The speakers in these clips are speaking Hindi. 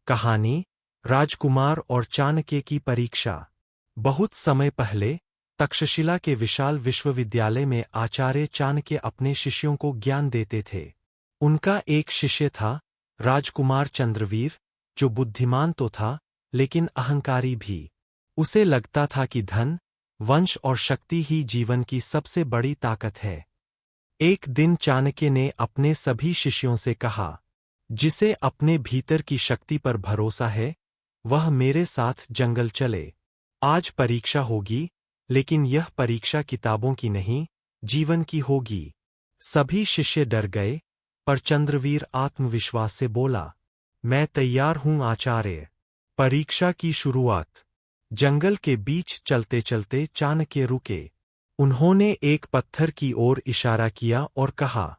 कहानी राजकुमार और चाणक्य की परीक्षा। बहुत समय पहले तक्षशिला के विशाल विश्वविद्यालय में आचार्य चाणक्य अपने शिष्यों को ज्ञान देते थे। उनका एक शिष्य था राजकुमार चंद्रवीर, जो बुद्धिमान तो था लेकिन अहंकारी भी। उसे लगता था कि धन, वंश और शक्ति ही जीवन की सबसे बड़ी ताकत है। एक दिन चाणक्य ने अपने सभी शिष्यों से कहा, जिसे अपने भीतर की शक्ति पर भरोसा है, वह मेरे साथ जंगल चले। आज परीक्षा होगी, लेकिन यह परीक्षा किताबों की नहीं, जीवन की होगी। सभी शिष्य डर गए, पर चंद्रवीर आत्मविश्वास से बोला, मैं तैयार हूं आचार्य। परीक्षा की शुरुआत। जंगल के बीच चलते चलते चाणक्य रुके। उन्होंने एक पत्थर की ओर इशारा किया और कहा,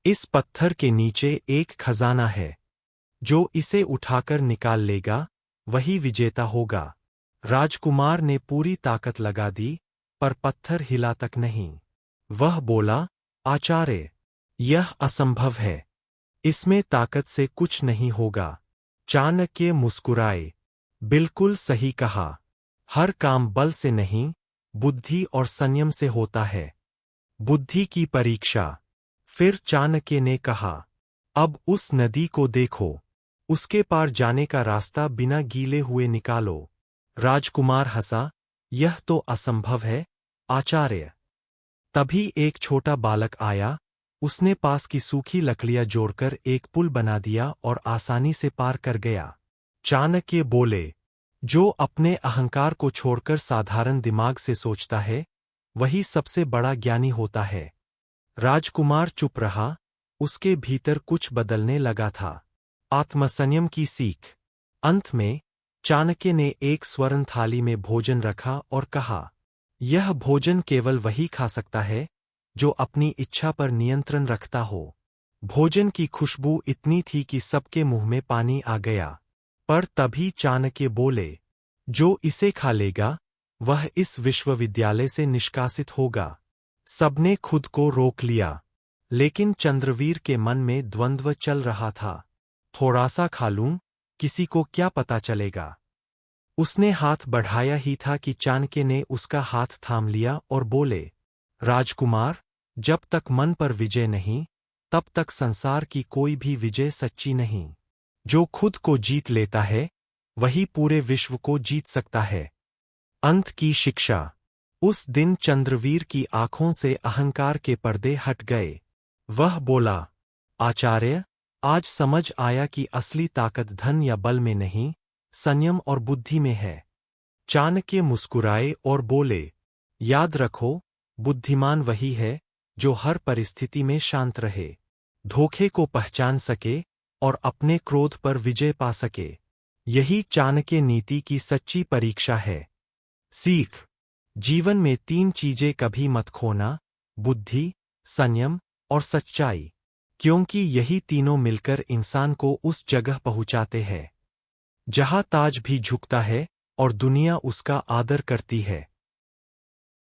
इस पत्थर के नीचे एक खजाना है। जो इसे उठाकर निकाल लेगा, वही विजेता होगा। राजकुमार ने पूरी ताकत लगा दी, पर पत्थर हिला तक नहीं। वह बोला, आचार्य, यह असंभव है। इसमें ताकत से कुछ नहीं होगा। चाणक्य मुस्कुराए। बिल्कुल सही कहा। हर काम बल से नहीं, बुद्धि और संयम से होता है। बुद्धि की परीक्षा। फिर चाणक्य ने कहा, अब उस नदी को देखो। उसके पार जाने का रास्ता बिना गीले हुए निकालो। राजकुमार हंसा, यह तो असंभव है आचार्य। तभी एक छोटा बालक आया। उसने पास की सूखी लकड़ियां जोड़कर एक पुल बना दिया और आसानी से पार कर गया। चाणक्य बोले, जो अपने अहंकार को छोड़कर साधारण दिमाग से सोचता है, वही सबसे बड़ा ज्ञानी होता है। राजकुमार चुप रहा। उसके भीतर कुछ बदलने लगा था। आत्मसंयम की सीख। अंत में चाणक्य ने एक स्वर्ण थाली में भोजन रखा और कहा, यह भोजन केवल वही खा सकता है जो अपनी इच्छा पर नियंत्रण रखता हो। भोजन की खुशबू इतनी थी कि सबके मुंह में पानी आ गया। पर तभी चाणक्य बोले, जो इसे खा लेगा, वह इस विश्वविद्यालय से निष्कासित होगा। सबने खुद को रोक लिया, लेकिन चंद्रवीर के मन में द्वंद्व चल रहा था। थोड़ा सा खा लूं, किसी को क्या पता चलेगा। उसने हाथ बढ़ाया ही था कि चाणक्य ने उसका हाथ थाम लिया और बोले, राजकुमार, जब तक मन पर विजय नहीं, तब तक संसार की कोई भी विजय सच्ची नहीं। जो खुद को जीत लेता है, वही पूरे विश्व को जीत सकता है। अंत की शिक्षा। उस दिन चंद्रवीर की आंखों से अहंकार के पर्दे हट गए। वह बोला, आचार्य, आज समझ आया कि असली ताकत धन या बल में नहीं, संयम और बुद्धि में है। चाणक्य मुस्कुराए और बोले, याद रखो, बुद्धिमान वही है जो हर परिस्थिति में शांत रहे, धोखे को पहचान सके और अपने क्रोध पर विजय पा सके। यही चाणक्य नीति की सच्ची परीक्षा है। सीख। जीवन में 3 चीजें कभी मत खोना, बुद्धि, संयम और सच्चाई, क्योंकि यही तीनों मिलकर इंसान को उस जगह पहुंचाते हैं जहां ताज भी झुकता है और दुनिया उसका आदर करती है।